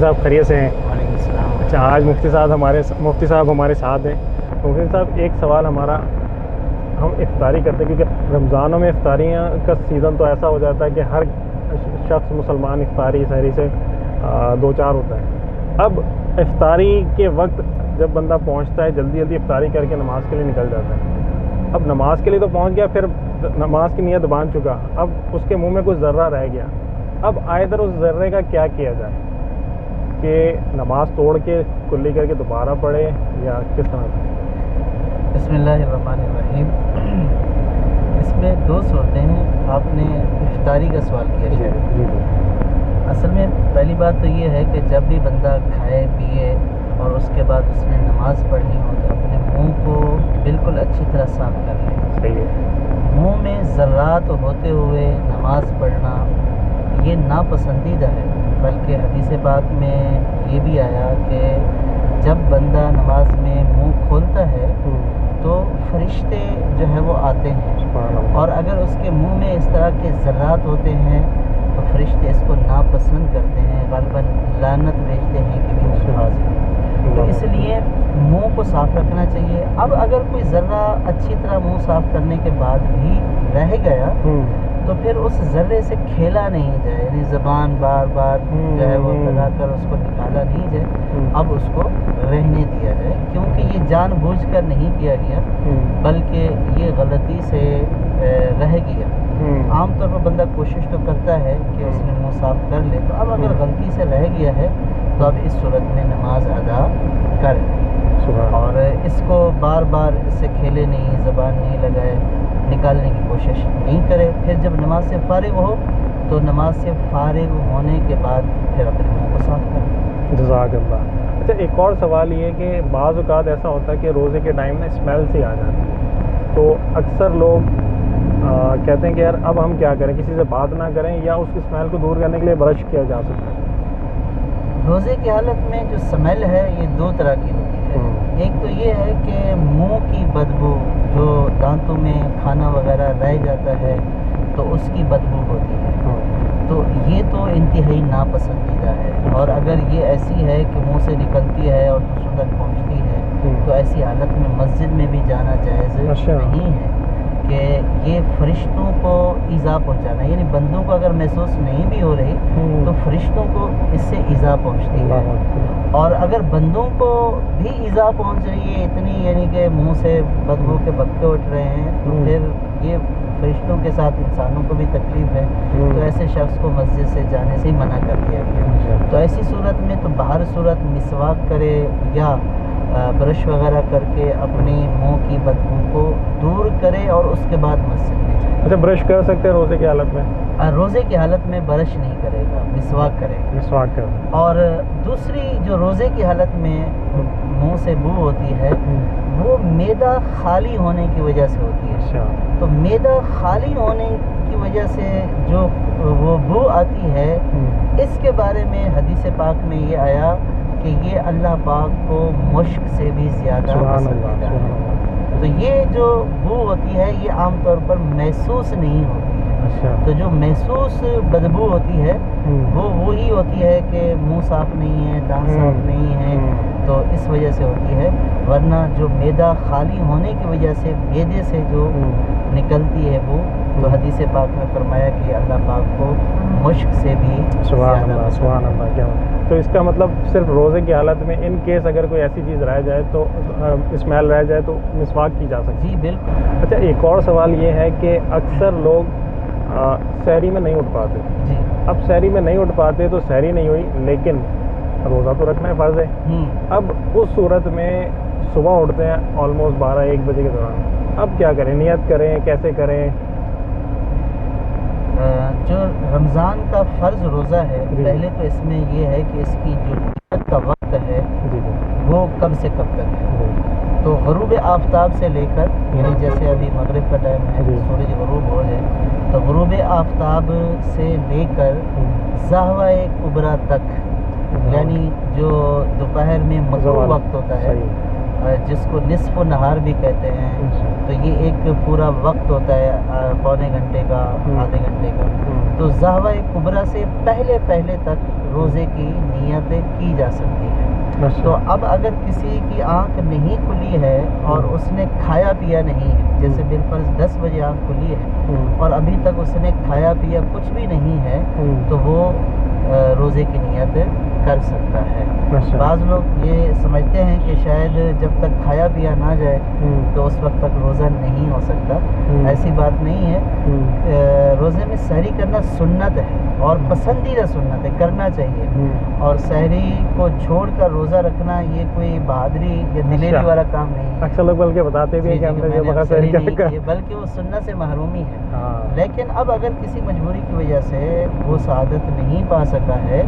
साहब खैरियत से हैं? वालेकुम अस्सलाम। अच्छा, आज मुफ्ती साहब हमारे साथ हैं। मुफ्ती साहब, एक सवाल हमारा, हम इफ्तारी करते हैं क्योंकि रमज़ानों में इफ्तारियाँ का सीज़न तो ऐसा हो जाता है कि हर शख्स मुसलमान इफ्तारी सहरी से दो चार होता है। अब इफ्तारी के वक्त जब बंदा पहुंचता है, जल्दी जल्दी इफ्तारी करके नमाज के लिए निकल जाता है। अब नमाज के लिए तो पहुंच गया, फिर नमाज की नीयत बांध चुका, अब उसके मुंह में कुछ ज़र्रा रह गया। अब आइदर उस ज़र्रे का क्या किया जाए कि नमाज तोड़ के कुल्ली करके दोबारा पढ़े या किस तरह से? बिस्मिल्लाहिर्रहमानिर्रहीम। इसमें दो सूरतें हैं। आपने इफ्तारी का सवाल किया शायद। जी। असल में पहली बात तो ये है कि जब भी बंदा खाए पिए और उसके बाद उसने नमाज पढ़नी हो तो अपने मुंह को बिल्कुल अच्छी तरह साफ कर ले। सही है। मुंह में ज़र्रात होते हुए नमाज पढ़ना ये नापसंदीदा है, बल्कि हदीस पाक में ये भी आया कि जब बंदा नमाज में मुंह खोलता है तो फरिश्ते जो है वो आते हैं, और अगर उसके मुंह में इस तरह के ज़र्रात होते हैं तो फरिश्ते इसको नापसंद करते हैं, ग़ालिबन लानत भेजते हैं कि भी नमाज है। तो इसलिए मुंह को साफ़ रखना चाहिए। अब अगर कोई ज़र्रा अच्छी तरह मुंह साफ़ करने के बाद भी रह गया तो फिर उस ज़र्रे से खेला नहीं जाए, यानी ज़बान बार बार जो है वो लगा कर उसको निकाला नहीं जाए, अब उसको रहने दिया जाए, क्योंकि ये जानबूझकर नहीं किया गया बल्कि ये गलती से रह गया। आमतौर पर बंदा कोशिश तो करता है कि उसने मुंह साफ़ कर ले, तो अब अगर गलती से रह गया है तो अब इस सूरत में नमाज अदा कर, और इसको बार बार इससे खेले नहीं, ज़बान नहीं लगाए, निकालने की कोशिश नहीं करे। फिर जब नमाज से फारिग हो तो नमाज से फारिग होने के बाद फिर अपने मुंह को साफ़ करें। जज़ाकल्लाह। अच्छा, एक और सवाल ये कि बाज़ औक़ात ऐसा होता है कि रोज़े के टाइम में स्मेल सी आ जाती है, तो अक्सर लोग कहते हैं कि यार अब हम क्या करें, किसी से बात ना करें या उसकी स्मेल को दूर करने के लिए ब्रश किया जा सकता है? रोज़े की हालत में जो स्मेल है ये दो तरह की होती है। एक तो ये है कि मुंह की बदबू, जो दांतों में खाना वगैरह रह जाता है तो उसकी बदबू होती है, तो ये तो इंतहाई नापसंदीदा है। और अगर ये ऐसी है कि मुंह से निकलती है और दूसरों तक पहुंचती है तो ऐसी हालत में मस्जिद में भी जाना जायज़ नहीं है, कि ये फरिश्तों को ईज़ा पहुंचाना, यानी बंदों को अगर महसूस नहीं भी हो रही तो फरिश्तों को इससे ईज़ा पहुंचती है। और अगर बंदों को भी ईज़ा पहुंच रही है इतनी, यानी कि मुंह से बदबू के बक्के उठ रहे हैं, तो फिर ये फरिश्तों के साथ इंसानों को भी तकलीफ़ है, तो ऐसे शख्स को मस्जिद से जाने से ही मना कर दिया गया। तो ऐसी सूरत में तो बाहर सूरत मिसवाक करे या ब्रश वगैरह करके अपने मुंह की बदबू को दूर करे और उसके बाद मस्जिद में जाए। अच्छा, ब्रश कर सकते हैं रोज़े की हालत में? रोज़े की हालत में ब्रश नहीं करेगा, मिसवाक करेगा। मिसवाक कर। और दूसरी जो रोज़े की हालत में मुंह से बू होती है वो मैदा खाली होने की वजह से होती है। अच्छा। तो मैदा खाली होने की वजह से जो वो बू आती है, इसके बारे में हदीस पाक में ये आया कि ये अल्लाह पाक को मुश्क से भी ज़्यादा पसंदीदा है। तो ये जो बू होती है ये आमतौर पर महसूस नहीं होती है। अच्छा। तो जो महसूस बदबू होती है वो वही होती है कि मुंह साफ़ नहीं है, दांत साफ़ नहीं है, तो इस वजह से होती है। वरना जो मैदा खाली होने की वजह से मैदे से जो निकलती है वो, तो हदीस पाक में फरमाया कि अल्लाह पाक को मुश्क से भी ज़्यादा। सुभान अल्लाह। क्या तो इसका मतलब सिर्फ रोज़े की हालत में इन केस अगर कोई ऐसी चीज़ रह जाए तो स्मेल रह जाए तो मिसवाक की जा सकती है? जी बिल्कुल। अच्छा, एक और सवाल ये है कि अक्सर लोग सहरी में नहीं उठ पाते जी। अब सहरी में नहीं उठ पाते तो सहरी नहीं हुई, लेकिन रोज़ा तो रखना है, फ़र्ज़ है। अब उस सूरत में सुबह उठते हैं ऑलमोस्ट 12-1 बजे के दौरान, अब क्या करें, नियत करें, कैसे करें? जो रमज़ान का फ़र्ज़ रोज़ा है, पहले तो इसमें ये है कि इसकी जो नियत का वक्त है वो कब से कब तक है। तो ग़ुरूब आफ़ताब से लेकर, यानी जैसे अभी मगरिब का टाइम है, सूरज ग़ुरूब हो जाए, तो ग़ुरूब आफ़ताब से लेकर ज़हवा-ए कुबरा तक, यानी जो दोपहर में मग़रिब वक्त होता है, जिसको निस्फ़ नहार भी कहते हैं, तो ये एक पूरा वक्त होता है पौने घंटे का, आधे घंटे का। तो ज़हवा-ए कुबरा से पहले तक روزے کی نیت کی جا سکتی ہے. تو اب اگر کسی کی آنکھ نہیں کھلی ہے اور اس نے کھایا پیا نہیں ہے، جیسے بالفرض 10 بجے آنکھ کھلی ہے اور ابھی تک اس نے کھایا پیا کچھ بھی نہیں ہے، تو وہ روزے کی نیت کر سکتا ہے. بعض لوگ یہ سمجھتے ہیں کہ شاید جب تک کھایا پیا نہ جائے تو اس وقت تک روزہ نہیں ہو سکتا. ایسی بات نہیں ہے. روزے میں سحری کرنا سنت ہے اور پسندیدہ سنت ہے، کرنا چاہیے. اور سحری کو چھوڑ کر روزہ رکھنا یہ کوئی بہادری یا دلیری والا کام نہیں ہے. اکثر لوگ بلکہ بتاتے بھی ہیں کہ ہم نے بغیر سحری کیا، بلکہ وہ سنت سے محرومی ہے. لیکن اب اگر کسی مجبوری کی وجہ سے وہ سعادت نہیں پا سکا ہے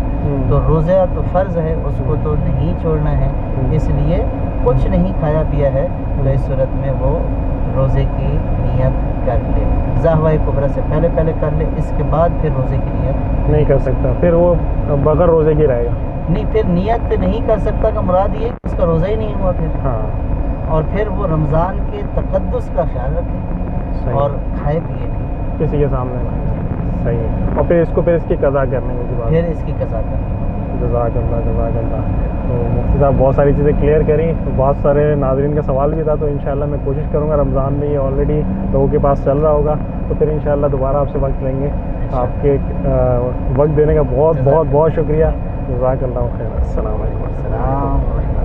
تو روزہ تو فرض ہے، اس کو تو نہیں چھوڑنا ہے. اس لیے کچھ نہیں کھایا پیا ہے تو اس صورت میں وہ روزے کی نیت کر لے. ظاہرہ کبریٰ سے پہلے کر لے، اس کے بعد پھر روزے کی نیت نہیں کر سکتا، پھر وہ بغیر روزے کی رہے گا. نہیں، پھر نیت نہیں کر سکتا کا مراد یہ کہ اس کا روزہ ہی نہیں ہوا پھر. اور پھر وہ رمضان کے تقدس کا خیال رکھے اور کھائے پیے نہیں کسی کے سامنے. صحیح ہے. اور پھر اس کی قضا کرنے کے بعد پھر اس کی قضا کرنے. جزاک اللہ. تو مفتی صاحب بہت ساری چیزیں کلیئر کریں. بہت سارے ناظرین کا سوال بھی تھا، تو انشاءاللہ میں کوشش کروں گا رمضان میں یہ آلریڈی لوگوں کے پاس چل رہا ہوگا تو پھر انشاءاللہ دوبارہ آپ سے وقت لیں گے. آپ کے وقت دینے کا بہت شکریہ. جزاک اللہ خیر. السلام علیکم.